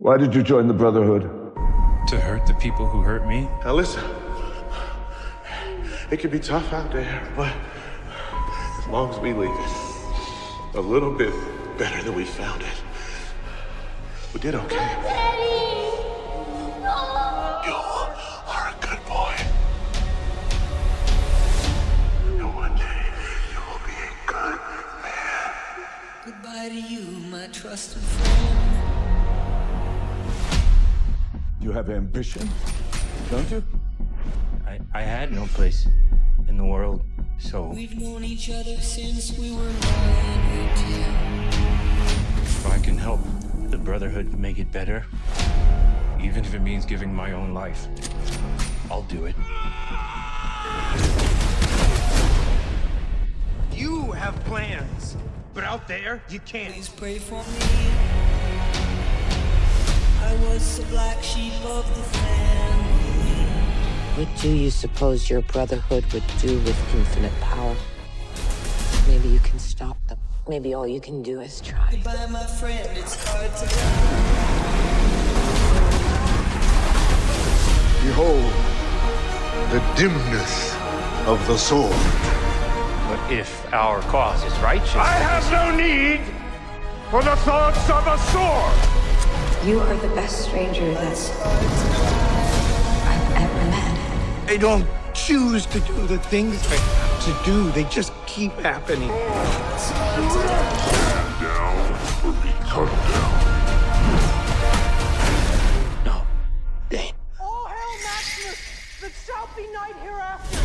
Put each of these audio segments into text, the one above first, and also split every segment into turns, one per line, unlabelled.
Why did you join the Brotherhood?
To hurt the people who hurt me?
Now listen, it can be tough out there, but as long as we leave it a little bit better than we found it, we did okay.
Daddy! No!
You are a good boy. And one day you will be a good man.
Goodbye to you, my trusted friend.
You have ambition, don't you?
I had no place in the world, so
We've known each other since we were 9 or 10.
if I can help the Brotherhood make it better, even if it means giving my own life, I'll do it.
You have plans, but out there, you can't.
Please pray for me. I was the black sheep of the family.
What do you suppose your Brotherhood would do with infinite power? Maybe you can stop them. Maybe all you can do is try.
Goodbye, my friend, it's hard to
Behold the dimness of the sword.
But if our cause is righteous,
I have no need for the thoughts of a sword.
You are the best stranger that's I've ever met.
They don't choose to do the things they have to do. They just keep happening.
Stand down or be cut down.
No, Dane.
All hail Maximus! There shall be night hereafter!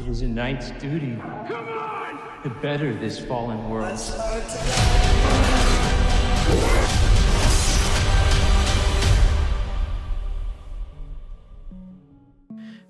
it is a knight's duty to better this fallen world.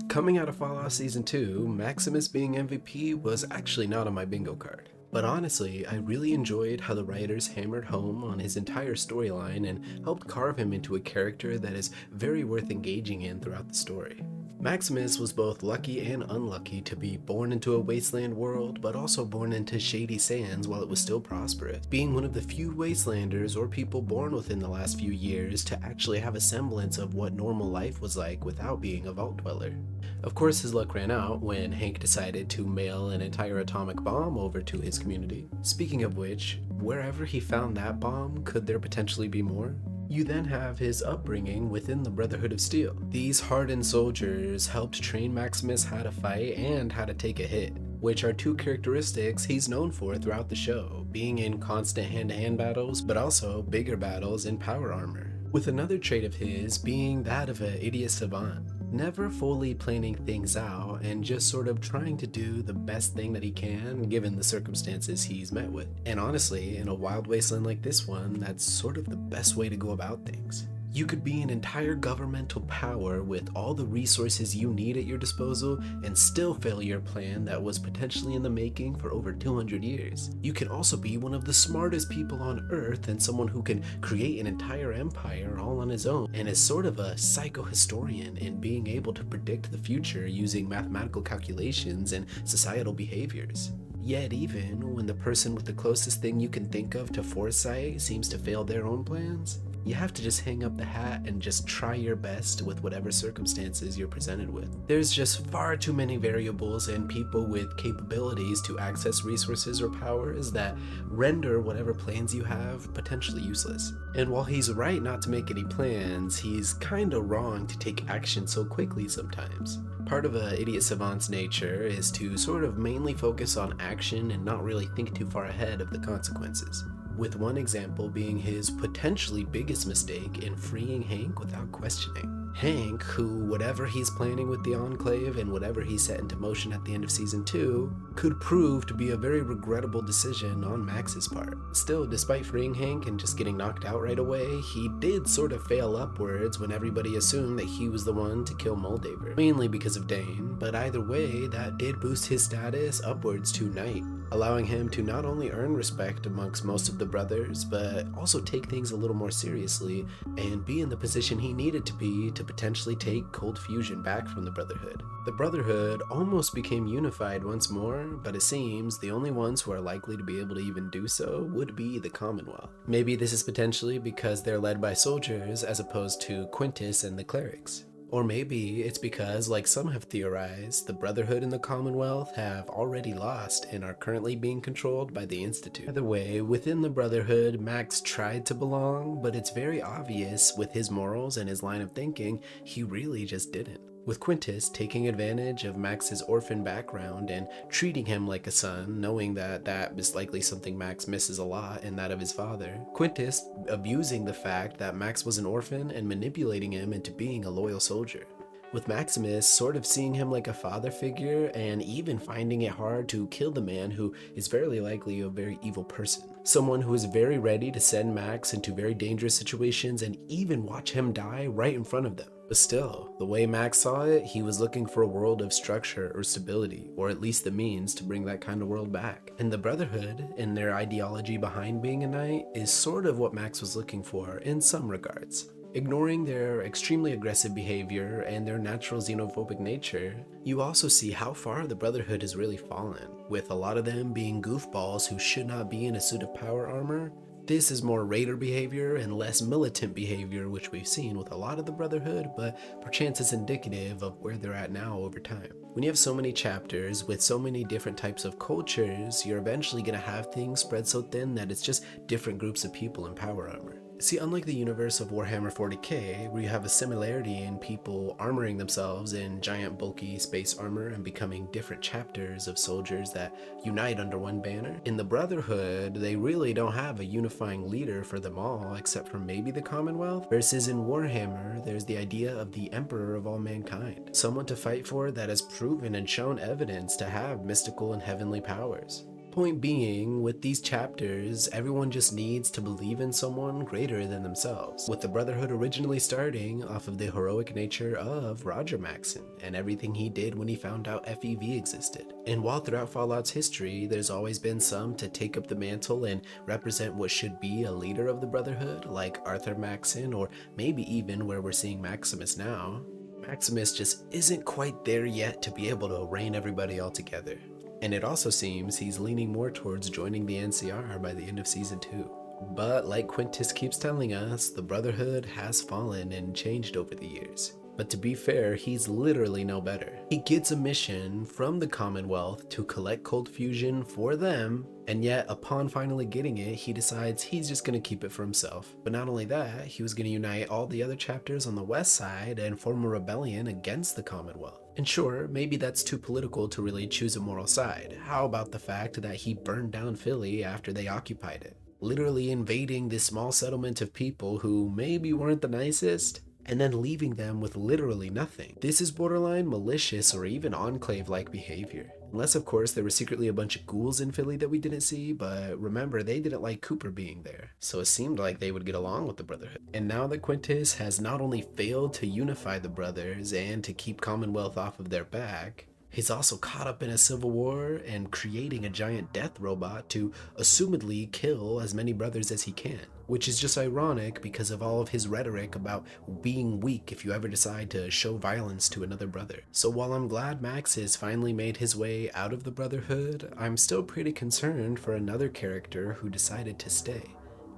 Coming out of Fallout Season 2, Maximus being MVP was actually not on my bingo card. But honestly, I really enjoyed how the writers hammered home on his entire storyline and helped carve him into a character that is very worth engaging in throughout the story. Maximus was both lucky and unlucky to be born into a wasteland world, but also born into shady sands while it was still prosperous, being one of the few wastelanders or people born within the last few years to actually have a semblance of what normal life was like without being a vault dweller. Of course, his luck ran out when Hank decided to mail an entire atomic bomb over to his community. Speaking of which, wherever he found that bomb, could there potentially be more? You then have his upbringing within the Brotherhood of Steel. These hardened soldiers helped train Maximus how to fight and how to take a hit, which are two characteristics he's known for throughout the show, being in constant hand-to-hand battles, but also bigger battles in power armor. With another trait of his being that of an idiot savant, never fully planning things out and just sort of trying to do the best thing that he can given the circumstances he's met with. And honestly, in a wild wasteland like this one, that's sort of the best way to go about things. You could be an entire governmental power with all the resources you need at your disposal and still fail your plan that was potentially in the making for over 200 years. You can also be one of the smartest people on Earth and someone who can create an entire empire all on his own and is sort of a psychohistorian in being able to predict the future using mathematical calculations and societal behaviors. Yet even when the person with the closest thing you can think of to foresight seems to fail their own plans, you have to just hang up the hat and just try your best with whatever circumstances you're presented with. There's just far too many variables and people with capabilities to access resources or powers that render whatever plans you have potentially useless. And while he's right not to make any plans, he's kinda wrong to take action so quickly sometimes. Part of a idiot savant's nature is to sort of mainly focus on action and not really think too far ahead of the consequences, with one example being his potentially biggest mistake in freeing Hank without questioning. Hank, who whatever he's planning with the Enclave and whatever he set into motion at the end of season 2, could prove to be a very regrettable decision on Max's part. Still, despite freeing Hank and just getting knocked out right away, he did sort of fail upwards when everybody assumed that he was the one to kill Moldaver, mainly because of Dane, but either way, that did boost his status upwards to Knight, allowing him to not only earn respect amongst most of the brothers, but also take things a little more seriously and be in the position he needed to be to potentially take Cold Fusion back from the Brotherhood. The Brotherhood almost became unified once more, but it seems the only ones who are likely to be able to even do so would be the Commonwealth. Maybe this is potentially because they're led by soldiers as opposed to Quintus and the clerics. Or maybe it's because, like some have theorized, the Brotherhood and the Commonwealth have already lost and are currently being controlled by the Institute. Either way, within the Brotherhood, Max tried to belong, but it's very obvious with his morals and his line of thinking, he really just didn't. With Quintus taking advantage of Max's orphan background and treating him like a son, knowing that that is likely something Max misses a lot in that of his father. Quintus abusing the fact that Max was an orphan and manipulating him into being a loyal soldier. With Maximus sort of seeing him like a father figure and even finding it hard to kill the man who is very likely a very evil person. Someone who is very ready to send Max into very dangerous situations and even watch him die right in front of them. But still, the way Max saw it, he was looking for a world of structure or stability, or at least the means to bring that kind of world back. And the Brotherhood, and their ideology behind being a knight, is sort of what Max was looking for in some regards. Ignoring their extremely aggressive behavior and their natural xenophobic nature, you also see how far the Brotherhood has really fallen, with a lot of them being goofballs who should not be in a suit of power armor. This is more raider behavior and less militant behavior, which we've seen with a lot of the Brotherhood, but perchance is indicative of where they're at now over time. When you have so many chapters with so many different types of cultures, you're eventually going to have things spread so thin that it's just different groups of people in power armor. See, unlike the universe of Warhammer 40k, where you have a similarity in people armoring themselves in giant bulky space armor and becoming different chapters of soldiers that unite under one banner, in the Brotherhood, they really don't have a unifying leader for them all, except for maybe the Commonwealth, versus in Warhammer, there's the idea of the Emperor of all mankind, someone to fight for that has proven and shown evidence to have mystical and heavenly powers. Point being, with these chapters, everyone just needs to believe in someone greater than themselves, with the Brotherhood originally starting off of the heroic nature of Roger Maxon and everything he did when he found out FEV existed. And while throughout Fallout's history, there's always been some to take up the mantle and represent what should be a leader of the Brotherhood, like Arthur Maxon, or maybe even where we're seeing Maximus now, Maximus just isn't quite there yet to be able to rein everybody all together. And it also seems he's leaning more towards joining the NCR by the end of season 2. But like Quintus keeps telling us, the Brotherhood has fallen and changed over the years. But to be fair, he's literally no better. He gets a mission from the Commonwealth to collect Cold Fusion for them, and yet upon finally getting it, he decides he's just going to keep it for himself. But not only that, he was going to unite all the other chapters on the west side and form a rebellion against the Commonwealth. And sure, maybe that's too political to really choose a moral side. How about the fact that he burned down Philly after they occupied it? Literally invading this small settlement of people who maybe weren't the nicest, and then leaving them with literally nothing. This is borderline malicious or even enclave-like behavior. Unless, of course, there were secretly a bunch of ghouls in Philly that we didn't see, but remember, they didn't like Cooper being there, so it seemed like they would get along with the Brotherhood. And now that Quintus has not only failed to unify the brothers and to keep Commonwealth off of their back, he's also caught up in a civil war and creating a giant death robot to assumedly kill as many brothers as he can. Which is just ironic because of all of his rhetoric about being weak if you ever decide to show violence to another brother. So while I'm glad Max has finally made his way out of the Brotherhood, I'm still pretty concerned for another character who decided to stay.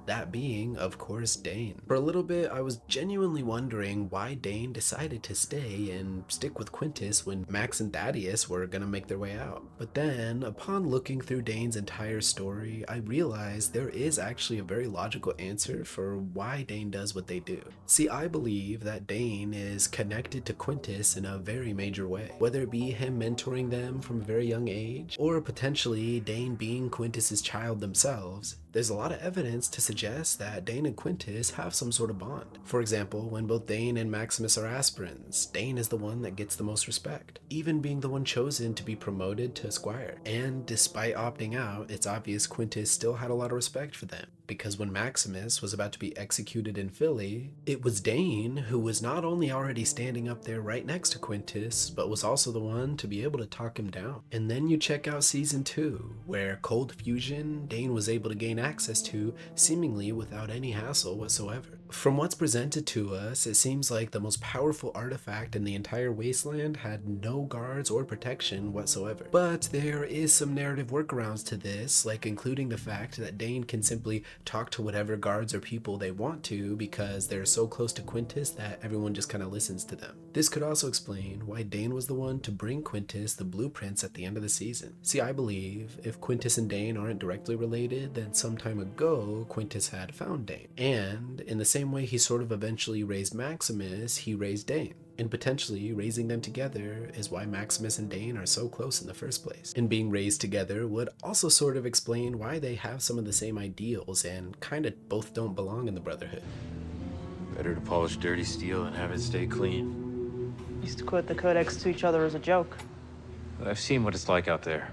That being, of course, Dane. For a little bit, I was genuinely wondering why Dane decided to stay and stick with Quintus when Max and Thaddeus were gonna make their way out. But then, upon looking through Dane's entire story, I realized there is actually a very logical answer for why Dane does what they do. See, I believe that Dane is connected to Quintus in a very major way. Whether it be him mentoring them from a very young age, or potentially Dane being Quintus's child themselves, there's a lot of evidence to suggest suggests that Dane and Quintus have some sort of bond. For example, when both Dane and Maximus are aspirants, Dane is the one that gets the most respect, even being the one chosen to be promoted to squire. And despite opting out, it's obvious Quintus still had a lot of respect for them, because when Maximus was about to be executed in Philly, it was Dane who was not only already standing up there right next to Quintus, but was also the one to be able to talk him down. And then you check out season 2, where Cold Fusion, Dane was able to gain access to seemingly without any hassle whatsoever. From what's presented to us, it seems like the most powerful artifact in the entire wasteland had no guards or protection whatsoever. But there is some narrative workarounds to this, like including the fact that Dane can simply talk to whatever guards or people they want to because they're so close to Quintus that everyone just kind of listens to them. This could also explain why Dane was the one to bring Quintus the blueprints at the end of the season. See, I believe if Quintus and Dane aren't directly related, then some time ago Quintus had found Dane. And in the same way he sort of eventually raised Maximus, he raised Dane. And potentially raising them together is why Maximus and Dane are so close in the first place. And being raised together would also sort of explain why they have some of the same ideals and kind of both don't belong in the Brotherhood.
Better to polish dirty steel and have it stay clean.
Used to quote the Codex to each other as a joke.
I've seen what it's like out there.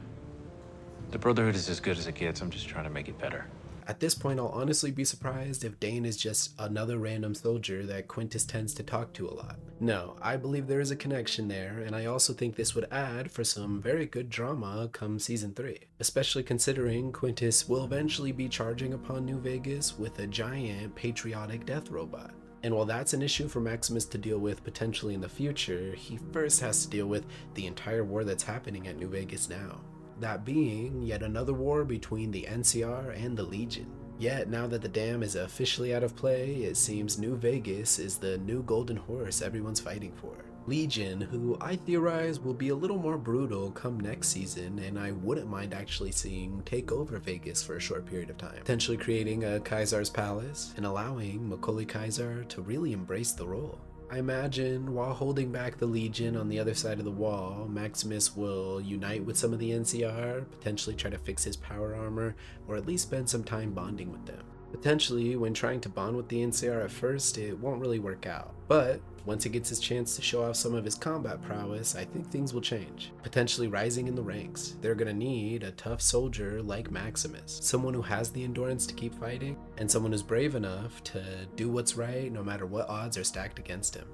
The Brotherhood is as good as it gets. I'm just trying to make it better.
At this point, I'll honestly be surprised if Dane is just another random soldier that Quintus tends to talk to a lot. No, I believe there is a connection there, and I also think this would add for some very good drama come season 3, especially considering Quintus will eventually be charging upon New Vegas with a giant patriotic death robot. And while that's an issue for Maximus to deal with potentially in the future, he first has to deal with the entire war that's happening at New Vegas now. That being yet another war between the NCR and the Legion. Yet now that the dam is officially out of play, it seems New Vegas is the new golden horse everyone's fighting for. Legion, who I theorize will be a little more brutal come next season, and I wouldn't mind actually seeing take over Vegas for a short period of time, potentially creating a Kaiser's Palace and allowing Macaulay Kaiser to really embrace the role. I imagine while holding back the Legion on the other side of the wall, Maximus will unite with some of the NCR, potentially try to fix his power armor, or at least spend some time bonding with them. Potentially, when trying to bond with the NCR at first, it won't really work out. But once he gets his chance to show off some of his combat prowess, I think things will change. Potentially rising in the ranks. They're gonna need a tough soldier like Maximus. Someone who has the endurance to keep fighting, and someone who's brave enough to do what's right no matter what odds are stacked against him.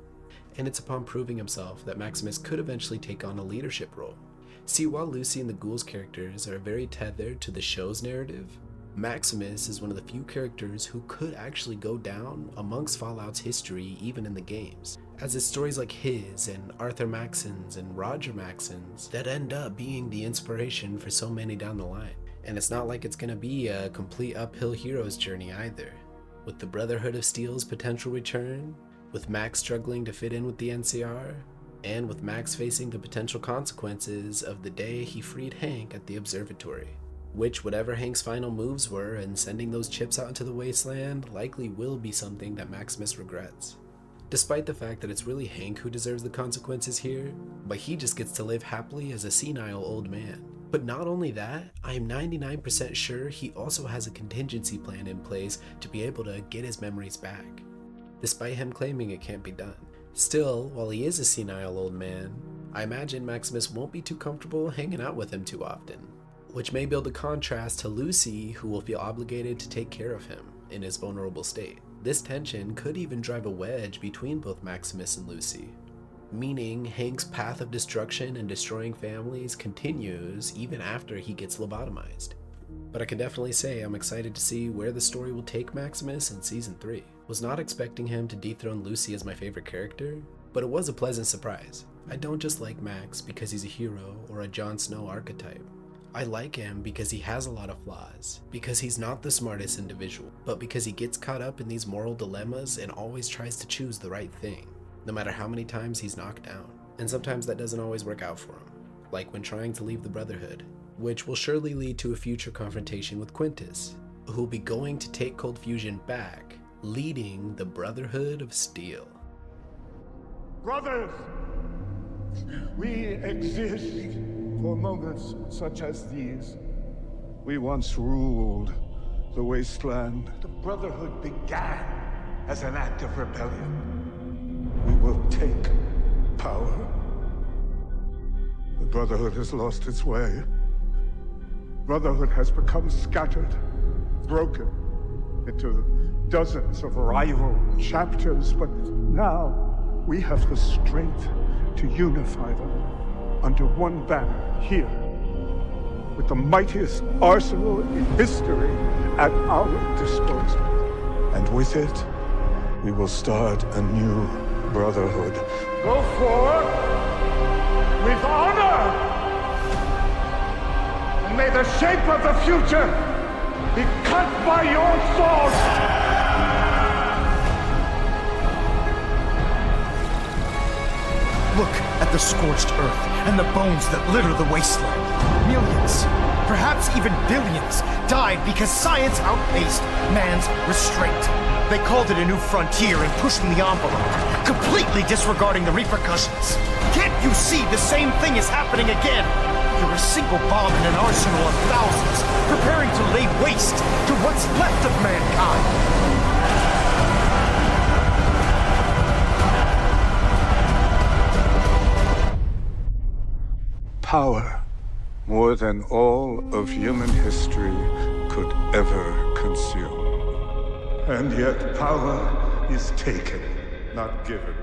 And it's upon proving himself that Maximus could eventually take on a leadership role. See, while Lucy and the Ghouls characters are very tethered to the show's narrative, Maximus is one of the few characters who could actually go down amongst Fallout's history even in the games, as it's stories like his and Arthur Maxon's and Roger Maxon's that end up being the inspiration for so many down the line. And it's not like it's gonna be a complete uphill hero's journey either. With the Brotherhood of Steel's potential return, with Max struggling to fit in with the NCR, and with Max facing the potential consequences of the day he freed Hank at the observatory. Which, whatever Hank's final moves were in sending those chips out into the wasteland, likely will be something that Maximus regrets. Despite the fact that it's really Hank who deserves the consequences here, but he just gets to live happily as a senile old man. But not only that, I am 99% sure he also has a contingency plan in place to be able to get his memories back, despite him claiming it can't be done. Still, while he is a senile old man, I imagine Maximus won't be too comfortable hanging out with him too often, which may build a contrast to Lucy, who will feel obligated to take care of him in his vulnerable state. This tension could even drive a wedge between both Maximus and Lucy, meaning Hank's path of destruction and destroying families continues even after he gets lobotomized. But I can definitely say I'm excited to see where the story will take Maximus in season 3. Was not expecting him to dethrone Lucy as my favorite character, but it was a pleasant surprise. I don't just like Max because he's a hero or a Jon Snow archetype. I like him because he has a lot of flaws, because he's not the smartest individual, but because he gets caught up in these moral dilemmas and always tries to choose the right thing, no matter how many times he's knocked down. And sometimes that doesn't always work out for him, like when trying to leave the Brotherhood, which will surely lead to a future confrontation with Quintus, who'll be going to take Cold Fusion back, leading the Brotherhood of Steel.
Brothers, we exist for moments such as these. We once ruled the wasteland. The Brotherhood began as an act of rebellion. We will take power. The Brotherhood has lost its way. Brotherhood has become scattered, broken into dozens of rival chapters, but now we have the strength to unify them under one banner here, with the mightiest arsenal in history at our disposal. And with it, we will start a new Brotherhood. Go forth with honor! And may the shape of the future be cut by your sword!
Look at the scorched earth and the bones that litter the wasteland. Millions, perhaps even billions, died because science outpaced man's restraint. They called it a new frontier and pushing the envelope, completely disregarding the repercussions. Can't you see the same thing is happening again? You're a single bomb in an arsenal of thousands, preparing to lay waste to what's left of mankind.
Power, more than all of human history could ever consume. And yet power is taken, not given.